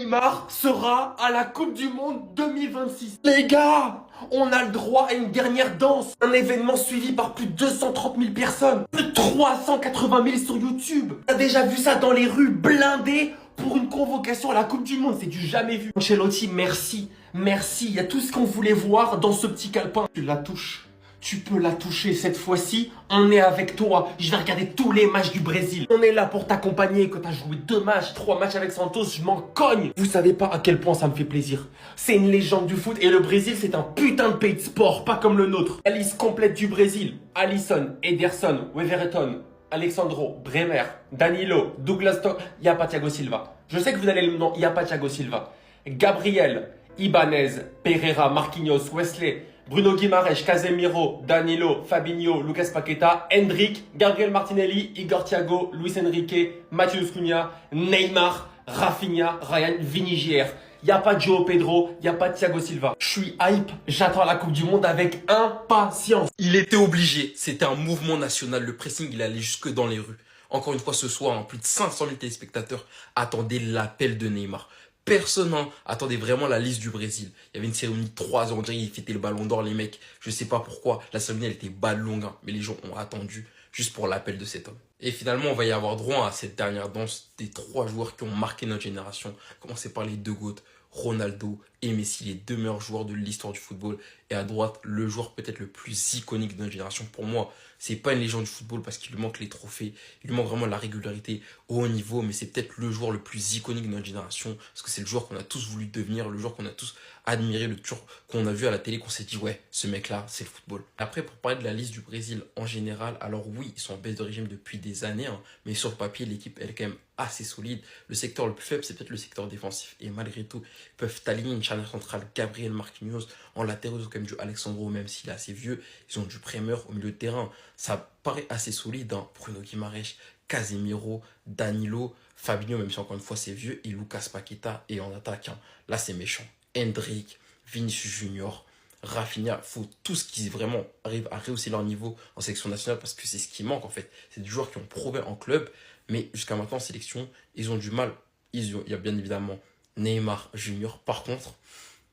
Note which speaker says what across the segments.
Speaker 1: Neymar sera à la Coupe du Monde 2026. Les gars, on a le droit à une dernière danse. Un événement suivi par plus de 230 000 personnes. Plus de 380 000 sur YouTube. T'as déjà vu ça dans les rues, blindées pour une convocation à la Coupe du Monde. C'est du jamais vu. Ancelotti, merci. Merci. Il y a tout ce qu'on voulait voir dans ce petit calepin. Tu la touches. Tu peux la toucher cette fois-ci, on est avec toi. Je vais regarder tous les matchs du Brésil. On est là pour t'accompagner. Quand t'as joué 2 matchs, 3 matchs avec Santos, je m'en cogne. Vous savez pas à quel point ça me fait plaisir. C'est une légende du foot et le Brésil, c'est un putain de pays de sport, pas comme le nôtre. La liste complète du Brésil. Alisson, Ederson, Weverton, Alexandro, Bremer, Danilo, Douglas Costa. Il n'y a pas Thiago Silva. Je sais que vous allez le nom, il n'y a pas Thiago Silva. Gabriel, Ibanez, Pereira, Marquinhos, Wesley, Bruno Guimaraes, Casemiro, Danilo, Fabinho, Lucas Paqueta, Hendrick, Gabriel Martinelli, Igor Thiago, Luis Enrique, Matheus Cunha, Neymar, Rafinha, Ryan, Vini Jr. Il n'y a pas de João Pedro, il n'y a pas de Thiago Silva. Je suis hype, j'attends la Coupe du Monde avec impatience.
Speaker 2: Il était obligé, c'était un mouvement national, le pressing il allait jusque dans les rues. Encore une fois ce soir, plus de 500 000 téléspectateurs attendaient l'appel de Neymar. Personne attendait vraiment la liste du Brésil. Il y avait une cérémonie de 3 ans, on dirait qu'ils fêtaient le ballon d'or les mecs. Je sais pas pourquoi, la cérémonie elle était bas longue, mais les gens ont attendu juste pour l'appel de cet homme. Et finalement, on va y avoir droit à cette dernière danse des 3 joueurs qui ont marqué notre génération. Commencer par les 2 GOAT, Ronaldo et Messi, les 2 meilleurs joueurs de l'histoire du football. Et à droite, le joueur peut-être le plus iconique de notre génération. Pour moi, c'est pas une légende du football parce qu'il lui manque les trophées. Il lui manque vraiment la régularité au haut niveau. Mais c'est peut-être le joueur le plus iconique de notre génération. Parce que c'est le joueur qu'on a tous voulu devenir, le joueur qu'on a tous admiré, le joueur qu'on a vu à la télé, qu'on s'est dit, ouais, ce mec-là, c'est le football. Après, pour parler de la liste du Brésil en général, alors oui, ils sont en baisse de régime depuis des années. Mais sur le papier, l'équipe, elle est quand même assez solide. Le secteur le plus faible, c'est peut-être le secteur défensif. Et malgré tout, ils peuvent aligner une charnière centrale, Gabriel Marquinhos. En latéraux, ils ont quand même du Alexandro, même s'il est assez vieux. Ils ont du Bremer au milieu de terrain. Ça paraît assez solide. Bruno Guimaraes, Casemiro, Danilo, Fabinho, même si encore une fois c'est vieux. Et Lucas Paqueta. Et en attaque, là c'est méchant. Hendrick, Vinicius Junior, Rafinha, faut tout ce qui vraiment arrive à rehausser leur niveau en sélection nationale parce que c'est ce qui manque en fait. C'est des joueurs qui ont prouvé en club, mais jusqu'à maintenant en sélection, ils ont du mal. Il y a bien évidemment Neymar Junior. Par contre,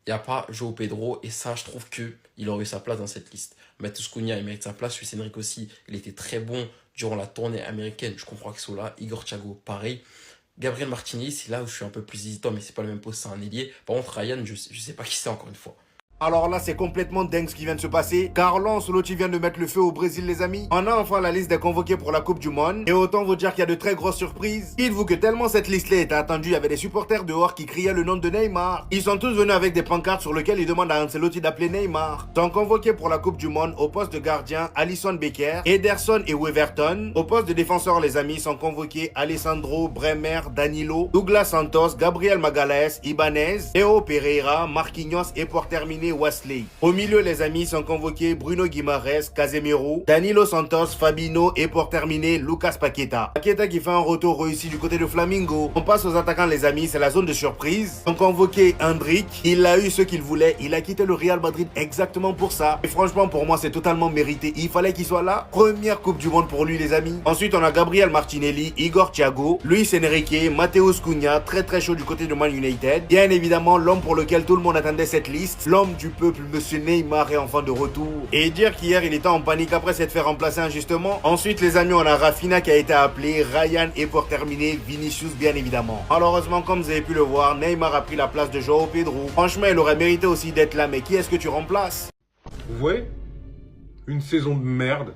Speaker 2: il n'y a pas João Pedro et ça, je trouve qu'il aurait eu sa place dans cette liste. Matheus Cunha, il mérite sa place. Luis Enrique aussi, il était très bon durant la tournée américaine. Je comprends qu'ils sont là. Igor Thiago, pareil. Gabriel Martinelli, c'est là où je suis un peu plus hésitant, mais c'est pas le même poste, c'est un ailier. Par contre, Ryan, je sais pas qui c'est encore une fois.
Speaker 3: Alors là, c'est complètement dingue ce qui vient de se passer. Carlo Ancelotti vient de mettre le feu au Brésil, les amis. On a enfin la liste des convoqués pour la Coupe du Monde. Et autant vous dire qu'il y a de très grosses surprises. Dites-vous que tellement cette liste-là était attendue, il y avait des supporters dehors qui criaient le nom de Neymar. Ils sont tous venus avec des pancartes sur lesquelles ils demandent à Ancelotti d'appeler Neymar. Sont convoqués pour la Coupe du Monde au poste de gardien Alisson Becker, Ederson et Weverton. Au poste de défenseur, les amis, sont convoqués Alessandro, Bremer, Danilo, Douglas Santos, Gabriel Magalhães, Ibanez, Theo Pereira, Marquinhos et pour terminer Wesley. Au milieu, les amis, sont convoqués Bruno Guimaraes, Casemiro, Danilo Santos, Fabinho et pour terminer, Lucas Paqueta. Paqueta qui fait un retour réussi du côté de Flamengo. On passe aux attaquants, les amis, c'est la zone de surprise. Sont convoqués Hendrick, il a eu ce qu'il voulait, il a quitté le Real Madrid exactement pour ça. Et franchement, pour moi, c'est totalement mérité. Il fallait qu'il soit là. Première Coupe du Monde pour lui, les amis. Ensuite, on a Gabriel Martinelli, Igor Thiago, Luis Enrique, Matheus Cunha, très chaud du côté de Man United. Bien évidemment, l'homme pour lequel tout le monde attendait cette liste, l'homme du peuple, monsieur Neymar est enfin de retour. Et dire qu'hier il était en panique après s'être fait remplacer injustement. Ensuite les amis, on a Rafinha qui a été appelé, Ryan et pour terminer Vinicius bien évidemment. Malheureusement, comme vous avez pu le voir, Neymar a pris la place de João Pedro. Franchement, il aurait mérité aussi d'être là, mais qui est-ce que tu remplaces?
Speaker 4: Vous voyez, une saison de merde,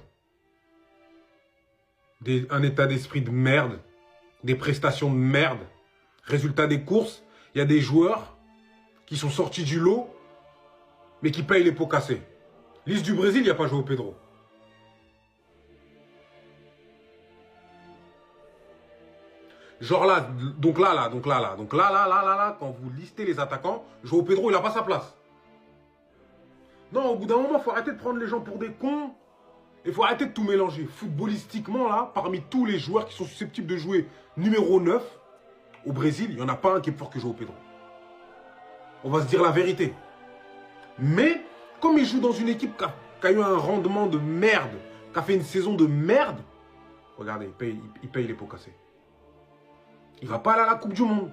Speaker 4: un état d'esprit de merde, des prestations de merde. Résultat des courses, il y a des joueurs qui sont sortis du lot mais qui paye les pots cassés. Liste du Brésil, il n'y a pas João Pedro. Genre là, donc là, quand vous listez les attaquants, João Pedro, il n'a pas sa place. Non, au bout d'un moment, il faut arrêter de prendre les gens pour des cons. Il faut arrêter de tout mélanger. Footballistiquement, là, parmi tous les joueurs qui sont susceptibles de jouer numéro 9, au Brésil, il n'y en a pas un qui est plus fort que João Pedro. On va se dire la vérité. Mais, comme il joue dans une équipe qui a eu un rendement de merde, qui a fait une saison de merde, regardez, il paye les pots cassés. Il va pas aller à la Coupe du Monde.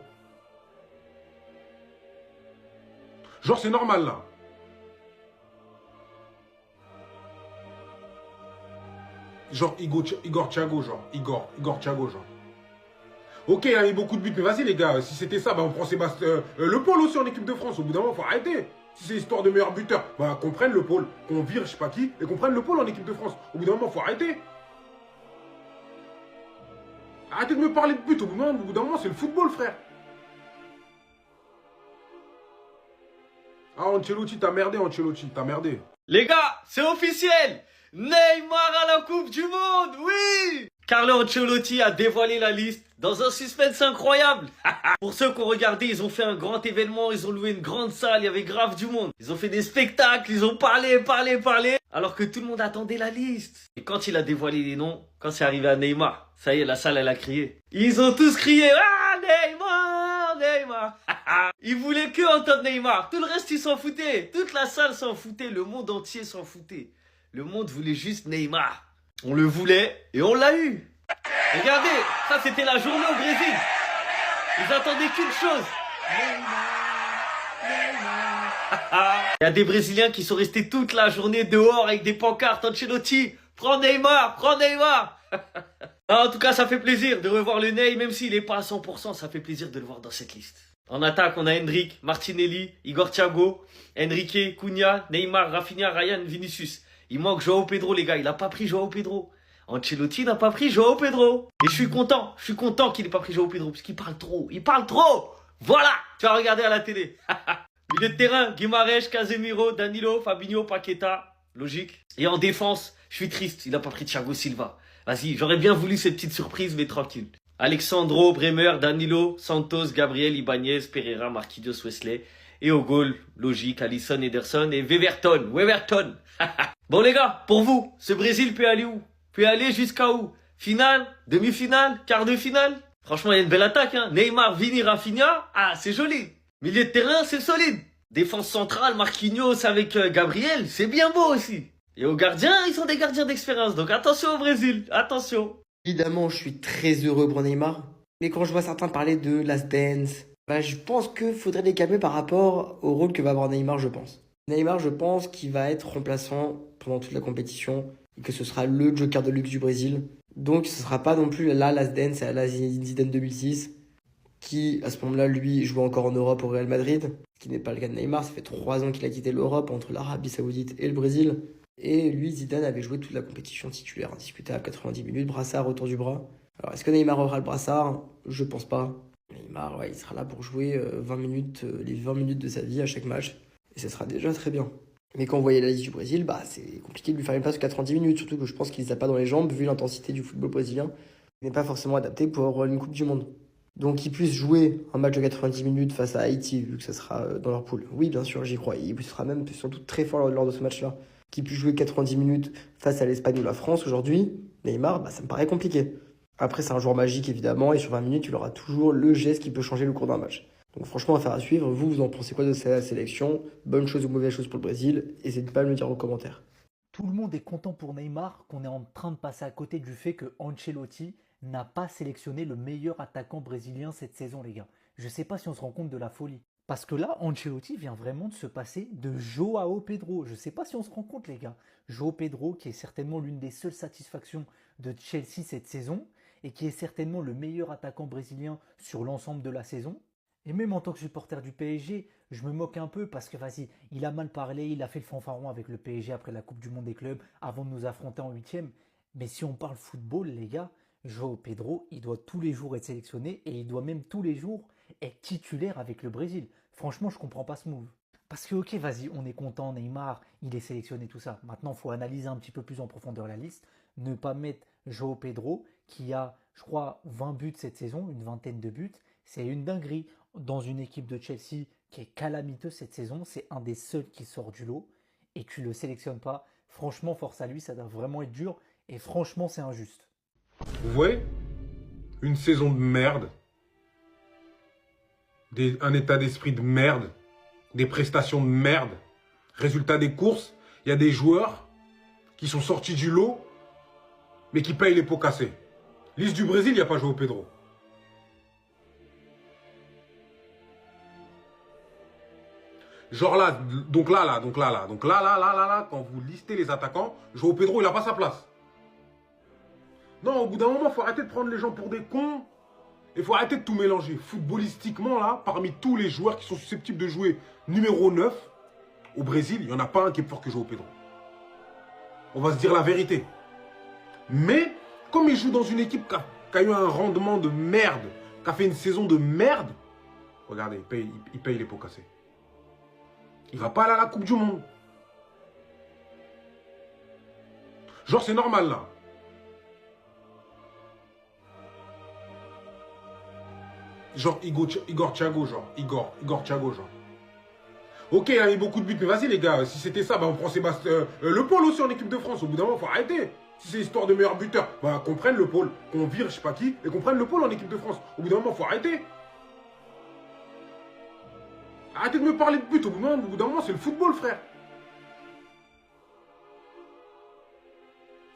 Speaker 4: Genre, c'est normal, là. Genre, Igor Thiago, genre. Igor Thiago, genre. Ok, il a mis beaucoup de buts, mais vas-y, les gars. Si c'était ça, bah, on prend Sébastien... Le Paul aussi en équipe de France. Au bout d'un moment, faut arrêter. Si c'est histoire de meilleur buteur, bah, qu'on prenne le Paul. Qu'on vire, je sais pas qui, et qu'on prenne le Paul en équipe de France. Au bout d'un moment, faut arrêter. Arrêtez de me parler de but. Au bout d'un moment, c'est le football, frère. Ah, Ancelotti, t'as merdé, Ancelotti, t'as merdé.
Speaker 5: Les gars, c'est officiel! Neymar à la Coupe du Monde, oui! Carlo Ancelotti a dévoilé la liste dans un suspense incroyable. Pour ceux qui ont regardé, ils ont fait un grand événement, ils ont loué une grande salle, il y avait grave du monde. Ils ont fait des spectacles, ils ont parlé, alors que tout le monde attendait la liste. Et quand il a dévoilé les noms, quand c'est arrivé à Neymar, ça y est, la salle, elle a crié. Ils ont tous crié, ah, Neymar, Neymar. Ils voulaient que entendre Neymar. Tout le reste, ils s'en foutaient. Toute la salle s'en foutait, le monde entier s'en foutait. Le monde voulait juste Neymar. On le voulait et on l'a eu. Regardez, ça c'était la journée au Brésil. Ils attendaient qu'une chose. Il y a des Brésiliens qui sont restés toute la journée dehors avec des pancartes. Ancelotti, prends Neymar, prends Neymar. En tout cas, ça fait plaisir de revoir le Ney, même s'il n'est pas à 100%, ça fait plaisir de le voir dans cette liste. En attaque, on a Hendrick, Martinelli, Igor Thiago, Enrique, Cunha, Neymar, Rafinha, Ryan, Vinicius. Il manque Joao Pedro, les gars. Il n'a pas pris Joao Pedro. Ancelotti n'a pas pris Joao Pedro. Et je suis content qu'il n'ait pas pris Joao Pedro, parce qu'il parle trop. Il parle trop. Voilà, tu vas regarder à la télé. Milieu de terrain, Guimarães, Casemiro, Danilo, Fabinho, Paqueta. Logique. Et en défense, je suis triste. Il n'a pas pris Thiago Silva. Vas-y, j'aurais bien voulu cette petite surprise, mais tranquille. Alexandro, Bremer, Danilo, Santos, Gabriel, Ibanez, Pereira, Marquinhos, Wesley. Et au goal, logique, Alisson, Ederson et Weverton. Bon les gars, pour vous, ce Brésil peut aller où? Peut aller jusqu'à où? Finale? Demi-finale? Quart de finale? Franchement, il y a une belle attaque, hein. Neymar, Vini, Rafinha. Ah, c'est joli. Milieu de terrain, c'est solide. Défense centrale, Marquinhos avec Gabriel, c'est bien beau aussi. Et aux gardiens, ils sont des gardiens d'expérience. Donc attention au Brésil, attention.
Speaker 6: Évidemment, je suis très heureux pour Neymar. Mais quand je vois certains parler de Last Dance, bah, je pense qu'il faudrait les calmer par rapport au rôle que va avoir Neymar, je pense. Neymar, je pense qu'il va être remplaçant pendant toute la compétition et que ce sera le joker de luxe du Brésil. Donc ce ne sera pas non plus la Last Dance à la Zidane 2006 qui, à ce moment-là, lui, jouait encore en Europe au Real Madrid, ce qui n'est pas le cas de Neymar. Ça fait 3 ans qu'il a quitté l'Europe entre l'Arabie Saoudite et le Brésil. Et lui, Zidane avait joué toute la compétition titulaire, indiscutable, 90 minutes, brassard autour du bras. Alors, est-ce que Neymar aura le brassard? Je pense pas. Neymar, ouais, il sera là pour jouer 20 minutes, les 20 minutes de sa vie à chaque match. Et ce sera déjà très bien. Mais quand vous voyez la liste du Brésil, bah, c'est compliqué de lui faire une place de 90 minutes, surtout que je pense qu'il ne les a pas dans les jambes, vu l'intensité du football brésilien. Il n'est pas forcément adapté pour une Coupe du Monde. Donc qu'il puisse jouer un match de 90 minutes face à Haïti, vu que ça sera dans leur poule. Oui, bien sûr, j'y crois. Il sera même surtout très fort lors de ce match-là. Qu'il puisse jouer 90 minutes face à l'Espagne ou la France aujourd'hui, Neymar, bah, ça me paraît compliqué. Après, c'est un joueur magique, évidemment, et sur 20 minutes, il aura toujours le geste qui peut changer le cours d'un match. Donc franchement, affaire à suivre. Vous en pensez quoi de cette sélection? Bonne chose ou mauvaise chose pour le Brésil? N'hésitez pas à me le dire en commentaire.
Speaker 7: Tout le monde est content pour Neymar, qu'on est en train de passer à côté du fait que Ancelotti n'a pas sélectionné le meilleur attaquant brésilien cette saison, les gars. Je sais pas si on se rend compte de la folie. Parce que là, Ancelotti vient vraiment de se passer de Joao Pedro. Je sais pas si on se rend compte, les gars. Joao Pedro, qui est certainement l'une des seules satisfactions de Chelsea cette saison, et qui est certainement le meilleur attaquant brésilien sur l'ensemble de la saison. Et même en tant que supporter du PSG, je me moque un peu parce que, vas-y, il a mal parlé, il a fait le fanfaron avec le PSG après la Coupe du Monde des clubs, avant de nous affronter en 8e. Mais si on parle football, les gars, Joao Pedro, il doit tous les jours être sélectionné et il doit même tous les jours être titulaire avec le Brésil. Franchement, je comprends pas ce move. Parce que, ok, vas-y, on est content, Neymar, il est sélectionné, tout ça. Maintenant, il faut analyser un petit peu plus en profondeur la liste. Ne pas mettre Joao Pedro, qui a, je crois, 20 buts cette saison, une vingtaine de buts. C'est une dinguerie. Dans une équipe de Chelsea qui est calamiteuse cette saison, c'est un des seuls qui sort du lot. Et tu le sélectionnes pas. Franchement, force à lui, ça doit vraiment être dur. Et franchement, c'est injuste.
Speaker 4: Vous voyez? Une saison de merde. Un état d'esprit de merde. Des prestations de merde. Résultat des courses, il y a des joueurs qui sont sortis du lot, mais qui payent les pots cassés. Liste du Brésil, il n'y a pas Joao Pedro. Genre là, donc là, quand vous listez les attaquants, Joao Pedro, il a pas sa place. Non, au bout d'un moment, il faut arrêter de prendre les gens pour des cons. Il faut arrêter de tout mélanger. Footballistiquement, là, parmi tous les joueurs qui sont susceptibles de jouer numéro 9, au Brésil, il n'y en a pas un qui est plus fort que Joao Pedro. On va se dire la vérité. Mais, comme il joue dans une équipe qui a eu un rendement de merde, qui a fait une saison de merde, regardez, il paye les pots cassés. Il va pas aller à la Coupe du Monde. Genre, c'est normal, là. Genre, Igor Thiago, genre. Igor Thiago, genre. Ok, il a mis beaucoup de buts, mais vas-y, les gars. Si c'était ça, bah, on prend Sébastien Le Paul aussi en équipe de France. Au bout d'un moment, faut arrêter. Si c'est histoire de meilleur buteur, bah, qu'on prenne Le Paul, qu'on vire je sais pas qui, et qu'on prenne Le Paul en équipe de France. Au bout d'un moment, faut arrêter. Arrêtez de me parler de but. Au bout d'un moment, c'est le football, frère.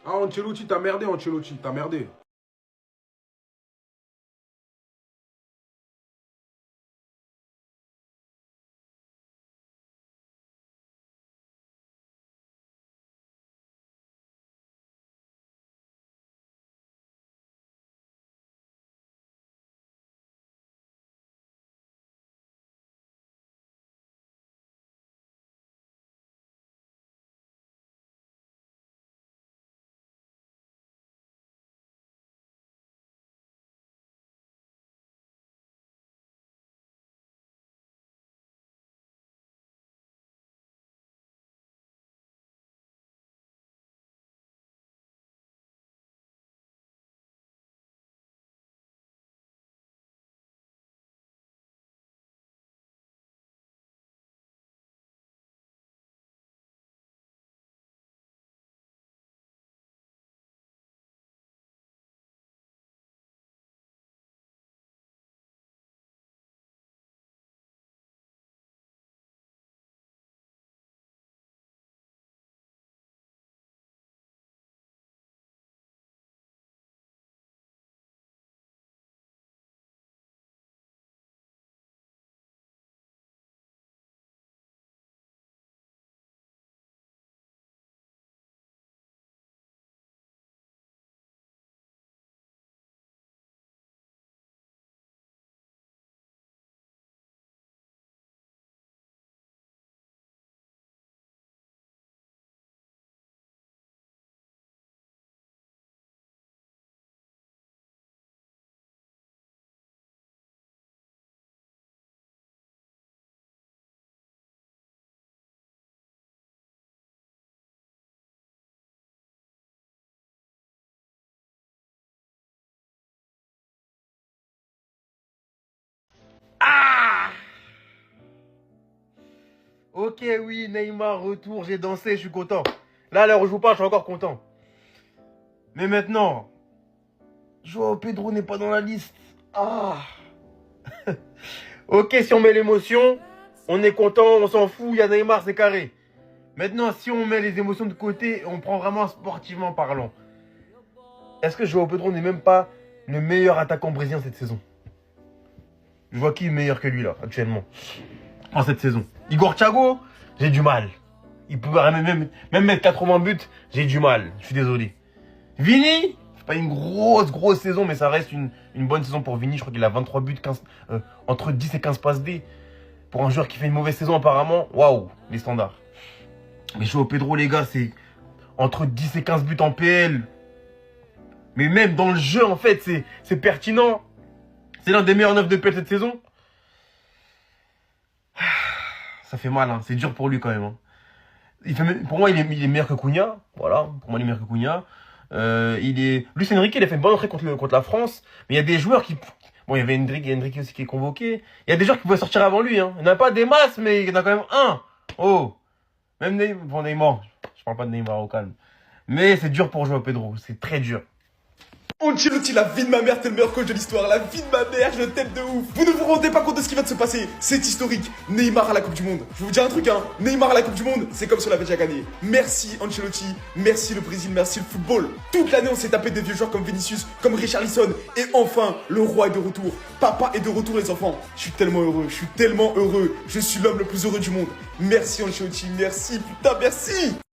Speaker 4: Ah, Ancelotti, t'as merdé, Ancelotti. T'as merdé.
Speaker 3: Ok, oui, Neymar, retour, j'ai dansé, je suis content. Là, à l'heure où je vous parle, je suis encore content. Mais maintenant, Joao Pedro n'est pas dans la liste. Ah. Ok, si on met l'émotion, on est content, on s'en fout, il y a Neymar, c'est carré. Maintenant, si on met les émotions de côté, on prend vraiment sportivement parlant. Est-ce que Joao Pedro n'est même pas le meilleur attaquant brésilien cette saison? Je vois qui est meilleur que lui là, actuellement, en cette saison. Igor Thiago, j'ai du mal. Il peut même mettre 80 buts, j'ai du mal, je suis désolé. Vini, c'est pas une grosse saison, mais ça reste une bonne saison pour Vini. Je crois qu'il a 23 buts, entre 10 et 15 passes D. Pour un joueur qui fait une mauvaise saison apparemment, waouh, les standards. Mais Joao Pedro, les gars, c'est entre 10 et 15 buts en PL. Mais même dans le jeu, en fait, c'est pertinent. C'est l'un des meilleurs 9 de PL cette saison. Ça fait mal, hein. C'est dur pour lui quand même. Hein. Pour moi, il est meilleur que Cunha. Voilà, pour moi, il est meilleur que Cunha. Luis Enrique, il a fait une bonne entrée contre la France. Mais il y a des joueurs qui... Bon, il y avait Enrique aussi qui est convoqué. Il y a des joueurs qui pouvaient sortir avant lui. Hein. Il n'y en a pas des masses, mais il y en a quand même un. Oh. Même Neymar. Je parle pas de Neymar au calme. Mais c'est dur pour jouer à Pedro. C'est très dur.
Speaker 8: Ancelotti, la vie de ma mère, t'es le meilleur coach de l'histoire. La vie de ma mère, je t'aime de ouf. Vous ne vous rendez pas compte de ce qui vient de se passer. C'est historique. Neymar à la Coupe du Monde. Je vais vous dire un truc, hein. Neymar à la Coupe du Monde, c'est comme si on l'avait déjà gagné. Merci Ancelotti, merci le Brésil, merci le football. Toute l'année, on s'est tapé des vieux joueurs comme Vinicius, comme Richarlison. Et enfin, le roi est de retour. Papa est de retour, les enfants. Je suis tellement heureux, je suis tellement heureux. Je suis l'homme le plus heureux du monde. Merci Ancelotti, merci, putain, merci.